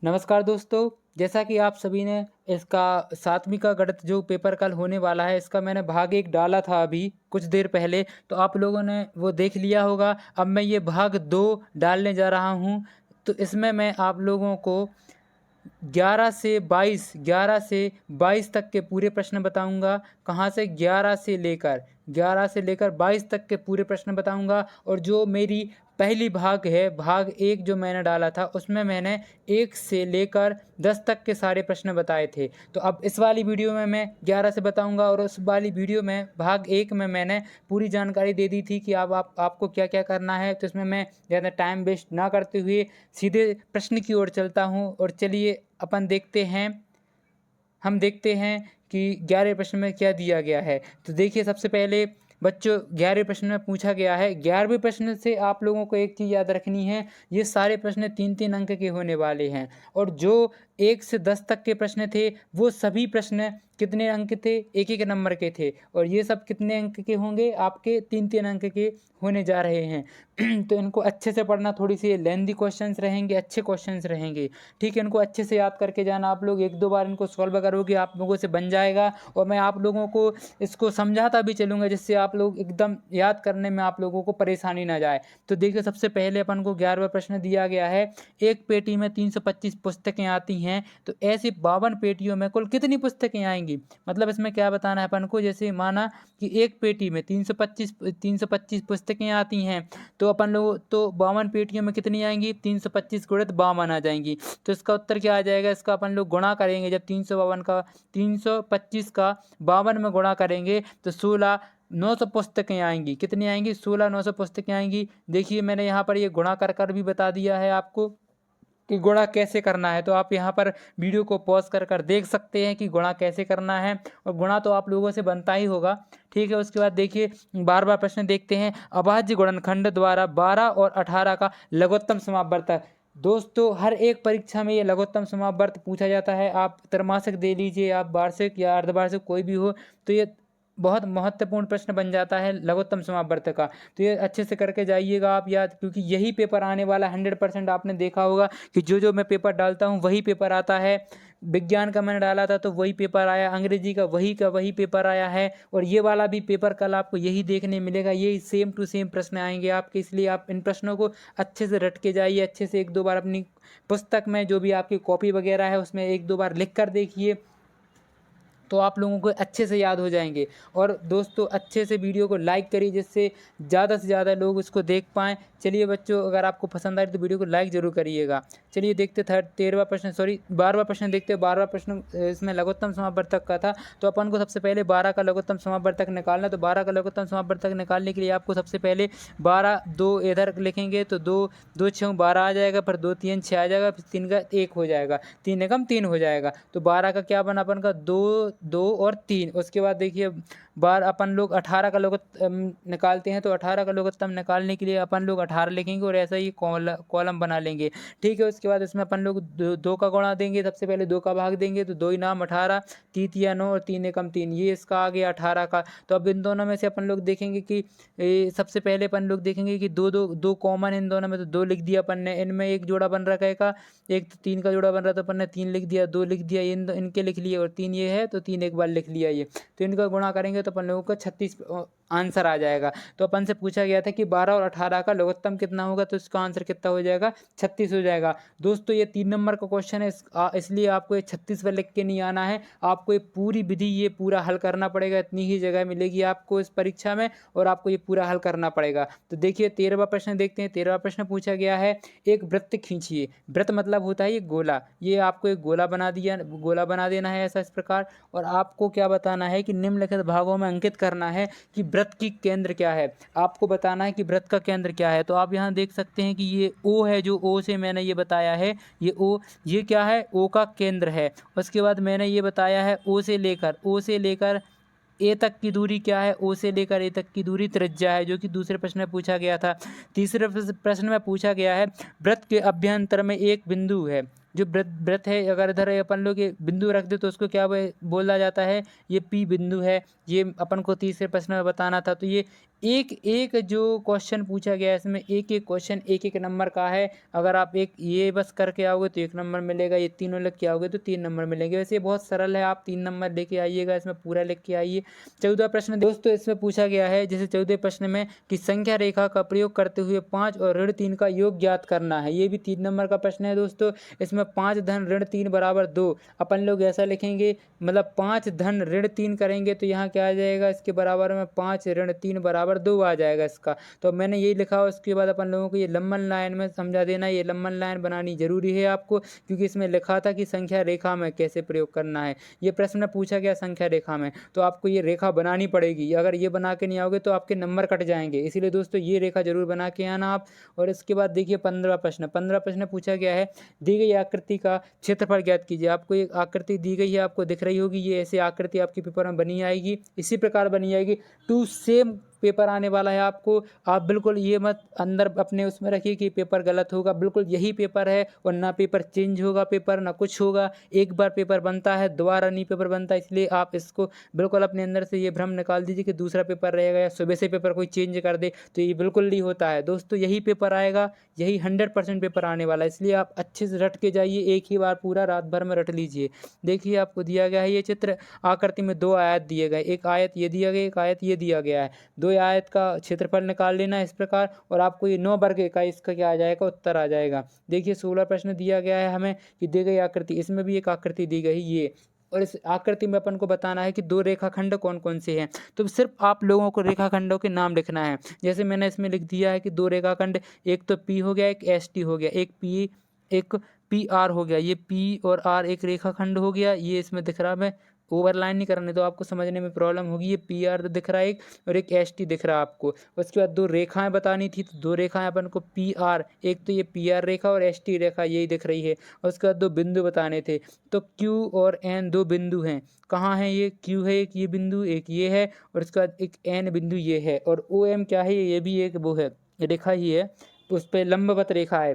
नमस्कार दोस्तों, जैसा कि आप सभी ने इसका 7वीं का गणित जो पेपर कल होने वाला है, इसका मैंने भाग 1 डाला था अभी कुछ देर पहले, तो आप लोगों ने वो देख लिया होगा। अब मैं ये भाग 2 डालने जा रहा हूँ, तो इसमें मैं आप लोगों को 11 से 22 तक के पूरे प्रश्न बताऊंगा। कहाँ से? 11 से लेकर 22 तक के पूरे प्रश्न बताऊंगा। और जो मेरी पहली भाग है, भाग 1 जो मैंने डाला था, उसमें मैंने 1 से लेकर 10 तक के सारे प्रश्न बताए थे। तो अब इस वाली वीडियो में मैं 11 से बताऊंगा, और उस वाली वीडियो में भाग 1 में मैंने पूरी जानकारी दे दी थी कि अब आपको क्या क्या करना है। तो इसमें मैं ज़्यादा टाइम वेस्ट ना करते हुए सीधे प्रश्न की ओर चलता हूँ। और चलिए अपन देखते हैं, हम देखते हैं कि 11वें प्रश्न में क्या दिया गया है। तो देखिए, सबसे पहले बच्चों 11वें प्रश्न में पूछा गया है। 11वें प्रश्न से आप लोगों को एक चीज़ याद रखनी है, ये सारे प्रश्न 3-3 अंक के होने वाले हैं। और जो 1 से 10 तक के प्रश्न थे, वो सभी प्रश्न कितने अंक के थे? 1-1 नंबर के थे। और ये सब कितने अंक के होंगे? आपके 3-3 अंक के होने जा रहे हैं। तो इनको अच्छे से पढ़ना, थोड़ी सी लेंथी क्वेश्चंस रहेंगे, अच्छे क्वेश्चंस रहेंगे। ठीक है, इनको अच्छे से याद करके जाना। आप लोग 1-2 बार इनको सॉल्व करोगे, आप लोगों से बन जाएगा। और मैं आप लोगों को इसको समझाता भी चलूँगा, जिससे आप लोग एकदम याद करने में आप लोगों को परेशानी ना जाए। तो देखिए, सबसे पहले अपन को 11वां प्रश्न दिया गया है। एक पेटी में 325 पुस्तकें आती हैं, तो ऐसी 52 पेटियों में कुल कितनी पुस्तकें आएँगी? मतलब इसमें क्या बताना है अपन को, जैसे माना कि एक पेटी में 325 पुस्तकें आती हैं, तो अपन लोग तो 52 पेटियों में कितनी आएंगी? 325 गुणित 52 आ जाएंगी। तो इसका उत्तर क्या आ जाएगा? इसका अपन लोग गुणा करेंगे। जब 325 का 52 में गुणा करेंगे तो 16,900 पुस्तकें आएंगी। कितनी आएंगी? 16,900 पुस्तकें आएंगी। देखिए, मैंने यहाँ पर ये गुणा कर भी बता दिया है आपको कि गुणा कैसे करना है। तो आप यहाँ पर वीडियो को पॉज कर देख सकते हैं कि गुणा कैसे करना है। और गुणा तो आप लोगों से बनता ही होगा। ठीक है, उसके बाद देखिए, 12वां प्रश्न देखते हैं। अभाज्य गुणनखंड द्वारा 12 और 18 का लघुत्तम समापवर्त। दोस्तों, हर एक परीक्षा में ये लघुत्तम समापवर्त पूछा जाता है। आप त्रैमासिक दे लीजिए, आप वार्षिक या अर्धवार्षिक कोई भी हो, तो ये बहुत महत्वपूर्ण प्रश्न बन जाता है लघुत्तम समापवर्त का। तो ये अच्छे से करके जाइएगा आप याद, क्योंकि यही पेपर आने वाला 100%। आपने देखा होगा कि जो मैं पेपर डालता हूँ वही पेपर आता है। विज्ञान का मैंने डाला था तो वही पेपर आया, अंग्रेजी का वही पेपर आया है। और ये वाला भी पेपर कल आपको यही देखने मिलेगा, यही सेम टू सेम प्रश्न आएंगे आपके। इसलिए आप इन प्रश्नों को अच्छे से रट के जाइए, अच्छे से 1-2 बार अपनी पुस्तक में, जो भी आपकी कॉपी वगैरह है, उसमें 1-2 बार लिख कर देखिए, तो आप लोगों को अच्छे से याद हो जाएंगे। और दोस्तों, अच्छे से वीडियो को लाइक करिए, जिससे ज़्यादा से ज़्यादा लोग उसको देख पाएँ। चलिए बच्चों, अगर आपको पसंद आए तो वीडियो को लाइक ज़रूर करिएगा। चलिए देखते 12वां प्रश्न देखते हैं। 12वां प्रश्न इसमें लघुत्तम समापवर्तक का था। तो अपन को सबसे पहले 12 का लघुत्तम समापवर्तक निकालना। तो 12 का लघुत्तम समापवर्तक निकालने के लिए आपको सबसे पहले 12, 2 इधर लिखेंगे तो 2 6 12 आ जाएगा, फिर 2 3 6 आ जाएगा, फिर 3 का 1 हो जाएगा, 3 एकम 3 हो जाएगा। तो 12 का क्या बना अपन का? 2 2 और 3। उसके बाद देखिए, बार अपन लोग 18 का लघुत्तम निकालते हैं। तो 18 का लघुत्तम निकालने के लिए अपन लोग 18 लिखेंगे और ऐसा ही कॉलम बना लेंगे। ठीक है, उसके बाद इसमें अपन लोग 2 का गुणा देंगे। सबसे पहले 2 का भाग देंगे, तो 2 नाम 18, 3 9 और 3 एकम 3, ये इसका आ गया 18 का। तो अब इन दोनों में से अपन लोग देखेंगे कि सबसे पहले अपन लोग देखेंगे कि दो कॉमन इन दोनों में, तो 2 लिख दिया अपन ने। इनमें एक जोड़ा बन रखा है का, एक तो 3 का जोड़ा बन रहा था, अपन ने 3 लिख दिया, 2 लिख दिया, इनके लिख लिए, और 3 ये है तो 3 एक बार लिख लिया ये। तो इनका गुणा करेंगे तो अपन लोगों को 36 आंसर आ जाएगा। तो अपन से पूछा गया था कि 12 और 18 का लघुत्तम कितना होगा, तो इसका आंसर कितना हो जाएगा? 36 हो जाएगा। दोस्तों, ये 3 नंबर का क्वेश्चन है, इसलिए आपको ये 36 पर लिख के नहीं आना है। आपको ये पूरी विधि, ये पूरा हल करना पड़ेगा। इतनी ही जगह मिलेगी आपको इस परीक्षा में, और आपको ये पूरा हल करना पड़ेगा। तो देखिए, 13वां प्रश्न देखते हैं। 13वां प्रश्न पूछा गया है, एक वृत्त खींचिए। वृत्त मतलब होता है ये गोला। ये आपको एक गोला बना देना है ऐसा, इस प्रकार। और आपको क्या बताना है कि निम्नलिखित भागों में अंकित करना है कि वृत्त की केंद्र क्या है। आपको बताना है कि वृत्त का केंद्र क्या है। तो आप यहाँ देख सकते हैं कि ये ओ है, जो ओ से मैंने ये बताया है, ये ओ, ये क्या है? ओ का केंद्र है। उसके बाद मैंने ये बताया है ओ से लेकर ए तक की दूरी क्या है? ओ से लेकर ए तक की दूरी त्रिज्या है, जो कि दूसरे प्रश्न में पूछा गया था। तीसरे प्रश्न में पूछा गया है, वृत्त के अभ्यंतर में एक बिंदु है। जो वृत्त है, अगर इधर अपन लोग ये बिंदु रख दे तो उसको क्या बोला जाता है, ये पी बिंदु है। ये अपन को तीसरे प्रश्न में बताना था। तो ये एक एक जो क्वेश्चन पूछा गया है इसमें एक एक क्वेश्चन एक एक नंबर का है। अगर आप एक ये बस करके आओगे तो 1 नंबर मिलेगा, ये तीनों लिख के आओगे तो 3 नंबर मिलेंगे। वैसे ये बहुत सरल है, आप 3 नंबर लेके आइएगा, इसमें पूरा लिख के आइए। 14 प्रश्न दोस्तों इसमें पूछा गया है, जैसे 14 प्रश्न में कि संख्या रेखा का प्रयोग करते हुए 5 और ऋण 3 का योग ज्ञात करना है। ये भी 3 नंबर का प्रश्न है दोस्तों। इसमें 5 धन ऋण 3 बराबर 2। अपन लोग ऐसा लिखेंगे, मतलब 5 धन ऋण 3 करेंगे तो यहाँ क्या आ जाएगा, इसके बराबर में 5 ऋण 3 बराबर 2 आ जाएगा इसका। तो मैंने यही लिखा। उसके बाद अपन लोगों को ये लंबन लाइन में समझा देना। ये लंबन लाइन बनानी जरूरी है आपको, क्योंकि इसमें लिखा था कि संख्या रेखा में कैसे प्रयोग करना है। ये प्रश्न पूछा गया संख्या रेखा में, तो आपको ये रेखा बनानी पड़ेगी। अगर ये बना के नहीं आओगे तो आपके नंबर कट जाएंगे, इसीलिए दोस्तों ये रेखा जरूर बना के आना आप। और इसके बाद देखिए 15 प्रश्न। 15 प्रश्न पूछा गया है, दी गई आकृति का क्षेत्रफल ज्ञात कीजिए। आपको एक आकृति दी गई है, आपको दिख रही होगी। ये ऐसे आकृति आपके पेपर में बनी आएगी, इसी प्रकार बनी आएगी। 2 सेम पेपर आने वाला है आपको। आप बिल्कुल ये मत अंदर अपने उसमें रखिए कि पेपर गलत होगा, बिल्कुल यही पेपर है। और ना पेपर चेंज होगा, पेपर ना कुछ होगा। एक बार पेपर बनता है, दोबारा नहीं पेपर बनता। इसलिए आप इसको बिल्कुल अपने अंदर से ये भ्रम निकाल दीजिए कि दूसरा पेपर रहेगा या सुबह से पेपर कोई चेंज कर दे, तो ये बिल्कुल नहीं होता है दोस्तों। यही पेपर आएगा, यही 100% पेपर आने वाला है। इसलिए आप अच्छे से रट के जाइए, एक ही बार पूरा रात भर में रट लीजिए। देखिए आपको दिया गया है ये चित्र, आकृति में 2 आयत दिए गए, एक आयत ये दिया गया, एक आयत ये दिया गया है। 2 आयत का क्षेत्रफल निकाल लेना है इस प्रकार, और आपको ये 9 वर्ग का इसका क्या आ जाएगा, उत्तर आ जाएगा। देखिए 16 प्रश्न दिया गया है हमें कि दी गई आकृति, इसमें भी एक आकृति दी गई ये, और इस आकृति में अपन को बताना है कि 2 रेखाखंड कौन कौन से हैं। तो सिर्फ आप लोगों को रेखाखंडों के नाम लिखना है। जैसे मैंने इसमें लिख दिया है कि 2 रेखाखंड, एक तो पी हो गया, एक एस टी हो गया, एक पी आर हो गया। ये पी और आर एक रेखाखंड हो गया। ये इसमें दिख रहा है, मैं ओवरलाइन नहीं करने तो आपको समझने में प्रॉब्लम होगी। ये पी आर दिख रहा है एक, और एक एस टी दिख रहा है आपको। उसके बाद 2 रेखाएं बतानी थी, तो 2 रेखाएं अपन को पी आर, एक तो ये पी आर रेखा और एस टी रेखा यही दिख रही है। उसके बाद 2 बिंदु बताने थे, तो क्यू और एन 2 बिंदु हैं। कहाँ है ये, क्यू है एक ये बिंदु, एक ये है, और उसके बाद एक एन बिंदु ये है। और ओ एम क्या है, ये भी एक वो है, रेखा ही है, उस पर लंबवत रेखा है।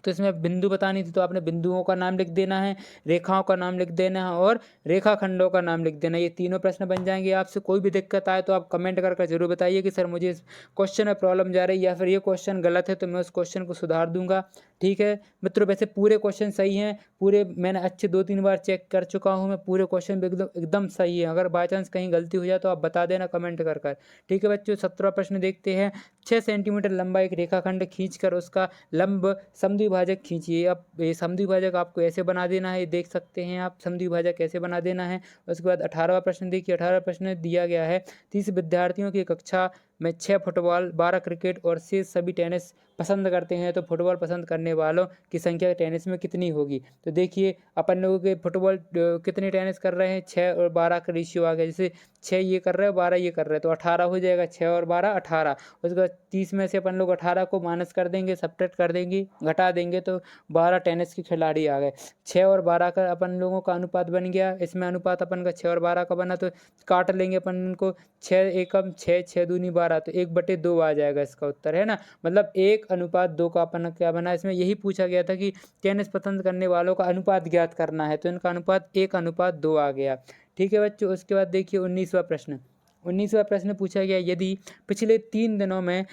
तो इसमें बिंदु बतानी थी, तो आपने बिंदुओं का नाम लिख देना है, रेखाओं का नाम लिख देना है, और रेखाखंडों का नाम लिख देना है। ये तीनों प्रश्न बन जाएंगे। आपसे कोई भी दिक्कत आए तो आप कमेंट करके जरूर बताइए कि सर मुझे इस क्वेश्चन में प्रॉब्लम जा रही है, या फिर ये क्वेश्चन गलत है, तो मैं उस क्वेश्चन को सुधार दूंगा। ठीक है मित्रों, वैसे पूरे क्वेश्चन सही हैं, पूरे मैंने अच्छे 2-3 बार चेक कर चुका हूँ मैं, पूरे क्वेश्चन एकदम सही है। अगर बाई चांस कहीं गलती हो जाए तो आप बता देना कमेंट कर। ठीक है बच्चों, 17 प्रश्न देखते हैं। 6 सेंटीमीटर लंबा एक रेखाखंड खींचकर उसका लंब समद्विभाजक खींचिए। अब ये समद्विभाजक आपको ऐसे बना देना है, ये देख सकते हैं आप समद्विभाजक कैसे बना देना है। उसके बाद 18वां प्रश्न देखिए। 18वां प्रश्न दिया गया है, 30 विद्यार्थियों की कक्षा में 6 फुटबॉल, 12 क्रिकेट और शेष सभी टेनिस पसंद करते हैं, तो फुटबॉल पसंद करने वालों की संख्या टेनिस में कितनी होगी। तो देखिए अपन लोगों के फुटबॉल कितने टेनिस कर रहे हैं, 6 और 12 का रेशियो आ गया। जैसे 6 ये कर रहे हैं, 12 ये कर रहे हैं, तो 18 हो जाएगा। 6 और 12 18। उसके बाद 30 में से अपन लोग 18 को माइनस कर देंगे, सब्ट्रैक्ट कर देंगे, घटा देंगे, तो 12 टेनिस के खिलाड़ी आ गए। 6 और 12 का अपन लोगों का अनुपात बन गया। इसमें अनुपात अपन का 6 और 12 का बना, तो काट लेंगे अपन इनको, 6 एकम 6, 6 दूनी 12, तो 1/2 आ जाएगा इसका उत्तर, है ना। मतलब 1:2 का अपन क्या बना। इसमें यही पूछा गया था कि टेनिस पसंद करने वालों का अनुपात ज्ञात करना है, तो इनका अनुपात 1:2 आ गया। ठीक है बच्चों, उसके बाद देखिए 19वां प्रश्न। 19वां प्रश्न पूछा गया, यदि पिछले 3 दिनों में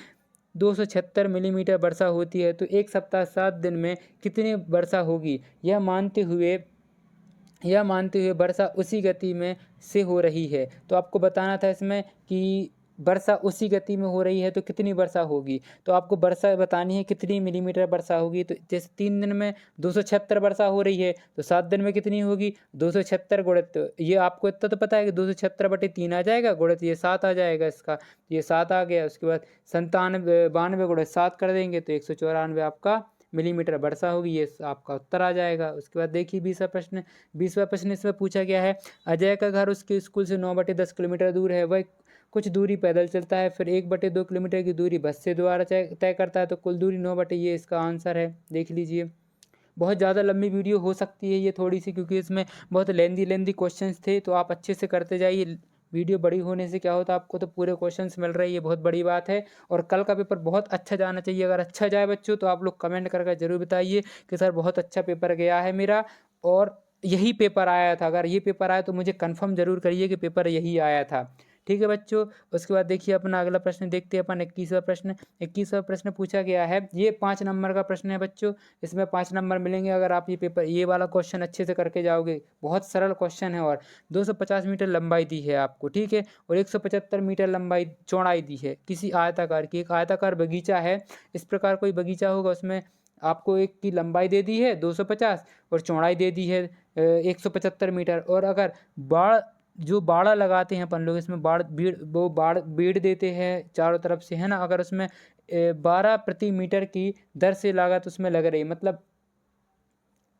276 मिलीमीटर वर्षा होती है तो एक सप्ताह 7 दिन में कितनी वर्षा होगी। यह मानते हुए वर्षा उसी गति में से हो रही है। तो आपको बताना था इसमें कि वर्षा उसी गति में हो रही है तो कितनी वर्षा होगी। तो आपको वर्षा बतानी है कितनी मिलीमीटर वर्षा होगी। तो जैसे 3 दिन में 276 वर्षा हो रही है, तो 7 दिन में कितनी होगी, 276 गुणित, ये आपको इतना तो पता है कि 276/3 आ जाएगा, गुणित ये 7 आ जाएगा इसका, ये 7 आ गया। उसके बाद 92 गुणित 7 कर देंगे तो 194 आपका मिलीमीटर वर्षा होगी, ये आपका उत्तर आ जाएगा। उसके बाद देखिए 20वां प्रश्न। 20वां प्रश्न इसमें पूछा गया है, अजय का घर उसके स्कूल से 9/10 किलोमीटर दूर है। वह कुछ दूरी पैदल चलता है, फिर 1/2 किलोमीटर की दूरी बस से द्वारा तय करता है, तो कुल दूरी 9/, ये इसका आंसर है। देख लीजिए, बहुत ज़्यादा लंबी वीडियो हो सकती है ये थोड़ी सी, क्योंकि इसमें बहुत लेंदी क्वेश्चंस थे, तो आप अच्छे से करते जाइए। वीडियो बड़ी होने से क्या होता है, आपको तो पूरे क्वेश्चंस मिल रहे हैं, ये बहुत बड़ी बात है। और कल का पेपर बहुत अच्छा जाना चाहिए। अगर अच्छा जाए बच्चों तो आप लोग कमेंट करके ज़रूर बताइए कि सर बहुत अच्छा पेपर गया है मेरा और यही पेपर आया था। अगर ये पेपर आया तो मुझे कन्फर्म ज़रूर करिए कि पेपर यही आया था। ठीक है बच्चों। उसके बाद देखिए अपना अगला प्रश्न देखते हैं अपन 21वां प्रश्न। 21वां प्रश्न पूछा गया है, ये 5 नंबर का प्रश्न है बच्चों। इसमें 5 नंबर मिलेंगे अगर आप ये वाला क्वेश्चन अच्छे से करके जाओगे। बहुत सरल क्वेश्चन है और 250 मीटर लंबाई दी है आपको, ठीक है, और 175 मीटर लंबाई चौड़ाई दी है किसी आयताकार की। एक आयताकार बगीचा है, इस प्रकार कोई बगीचा होगा, उसमें आपको एक की लंबाई दे दी है 250 और चौड़ाई दे दी है 175 मीटर। और अगर बाढ़ जो बाड़ा लगाते हैं अपन लोग, इसमें बाड़ बीड़ देते हैं चारों तरफ से, है ना। अगर उसमें 12 प्रति मीटर की दर से लागत उसमें लग रही, मतलब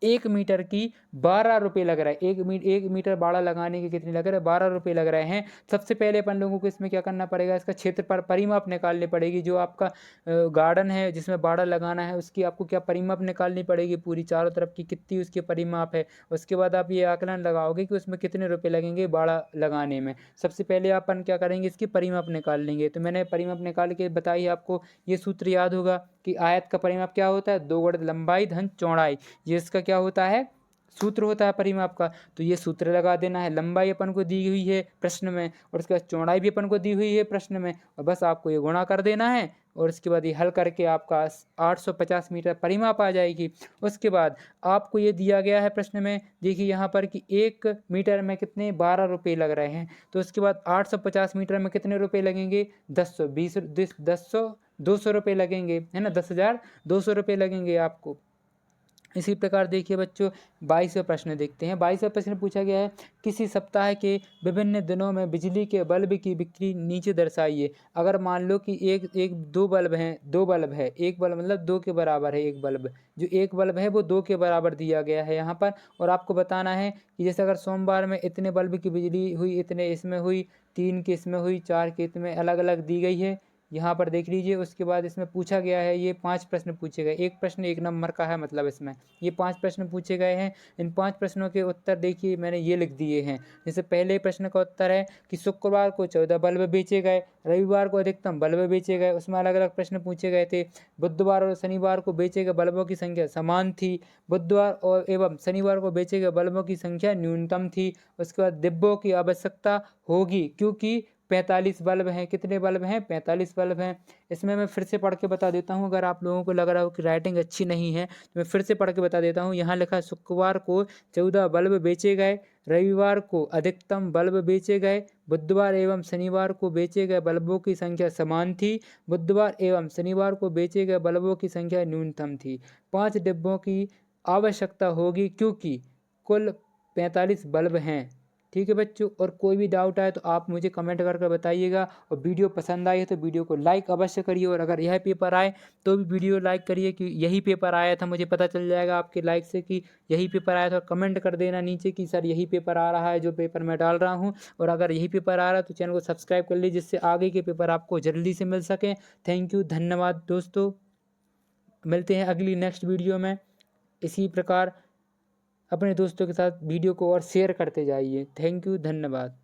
1 मीटर की 12 रुपये लग रहा है। 1 मीटर बाड़ा लगाने के कितने लग रहे हैं, 12 रुपये लग रहे हैं। सबसे पहले अपन लोगों को इसमें क्या करना पड़ेगा, इसका क्षेत्रफल परिमाप निकालनी पड़ेगी। जो आपका गार्डन है जिसमें बाड़ा लगाना है उसकी आपको क्या परिमाप निकालनी पड़ेगी, पूरी चारों तरफ की कितनी उसकी परिमाप है। उसके बाद आप ये आकलन लगाओगे कि उसमें कितने रुपये लगेंगे बाड़ा लगाने में। सबसे पहले अपन क्या करेंगे, इसकी परिमाप निकाल लेंगे। तो मैंने परिमाप निकाल के बताई आपको, ये सूत्र याद होगा कि आयत का परिमाप क्या होता है, 2 गुणित लंबाई धन चौड़ाई। ये इसका क्या होता है, सूत्र होता है परिमाप का। तो ये सूत्र लगा देना है। लंबाई अपन को दी हुई है प्रश्न में और उसके बाद चौड़ाई भी अपन को दी हुई है प्रश्न में, और बस आपको ये गुणा कर देना है और उसके बाद ये हल करके आपका 850 मीटर परिमाप आ जाएगी। उसके बाद आपको ये दिया गया है प्रश्न में, देखिए यहाँ पर कि 1 मीटर में कितने 12 रुपये लग रहे हैं। तो उसके बाद 850 मीटर में कितने रुपये लगेंगे, 200 रुपये लगेंगे, है ना, 10,200 रुपये लगेंगे आपको। इसी प्रकार देखिए बच्चों 22वां प्रश्न देखते हैं। 22वां प्रश्न पूछा गया है, किसी सप्ताह के विभिन्न दिनों में बिजली के बल्ब की बिक्री नीचे दर्शाइए। अगर मान लो कि दो बल्ब है, एक बल्ब मतलब 2 के बराबर है। एक बल्ब, जो एक बल्ब है वो 2 के बराबर दिया गया है यहाँ पर। और आपको बताना है कि जैसे अगर सोमवार में इतने बल्ब की बिजली हुई, इतने इसमें हुई, 3 के इसमें हुई, 4 के इसमें, अलग अलग दी गई है यहाँ पर देख लीजिए। उसके बाद इसमें पूछा गया है, ये 5 प्रश्न पूछे गए, एक प्रश्न 1 नंबर का है, मतलब इसमें ये 5 प्रश्न पूछे गए हैं। इन 5 प्रश्नों के उत्तर देखिए मैंने ये लिख दिए हैं। जैसे पहले प्रश्न का उत्तर है कि शुक्रवार को 14 बल्ब बेचे गए, रविवार को अधिकतम बल्ब बेचे गए, उसमें अलग अलग प्रश्न पूछे गए थे। बुधवार और शनिवार को बेचे गए बल्बों की संख्या समान थी, बुधवार और एवं शनिवार को बेचे गए बल्बों की संख्या न्यूनतम थी। उसके बाद डिब्बों की आवश्यकता होगी क्योंकि 45 बल्ब हैं। कितने बल्ब हैं, 45 बल्ब हैं। इसमें मैं फिर से पढ़ के बता देता हूँ, अगर आप लोगों को लग रहा हो कि राइटिंग अच्छी नहीं है तो मैं फिर से पढ़ के बता देता हूँ। यहाँ लिखा है शुक्रवार को 14 बल्ब बेचे गए, रविवार को अधिकतम बल्ब बेचे गए, बुधवार एवं शनिवार को बेचे गए बल्बों की संख्या समान थी, बुधवार एवं शनिवार को बेचे गए बल्बों की संख्या न्यूनतम थी। 5 डिब्बों की आवश्यकता होगी क्योंकि कुल 45 बल्ब हैं। ठीक है बच्चों, और कोई भी डाउट आए तो आप मुझे कमेंट करके बताइएगा। और वीडियो पसंद आई है तो वीडियो को लाइक अवश्य करिए, और अगर यह पेपर आए तो भी वीडियो लाइक करिए कि यही पेपर आया था। मुझे पता चल जाएगा आपके लाइक से कि यही पेपर आया था। कमेंट कर देना नीचे कि सर यही पेपर आ रहा है जो पेपर मैं डाल रहा हूँ, और अगर यही पेपर आ रहा है तो चैनल को सब्सक्राइब कर लीजिए जिससे आगे के पेपर आपको जल्दी से मिल सकें। थैंक यू, धन्यवाद दोस्तों। मिलते हैं अगली नेक्स्ट वीडियो में। इसी प्रकार अपने दोस्तों के साथ वीडियो को और शेयर करते जाइए। थैंक यू, धन्यवाद।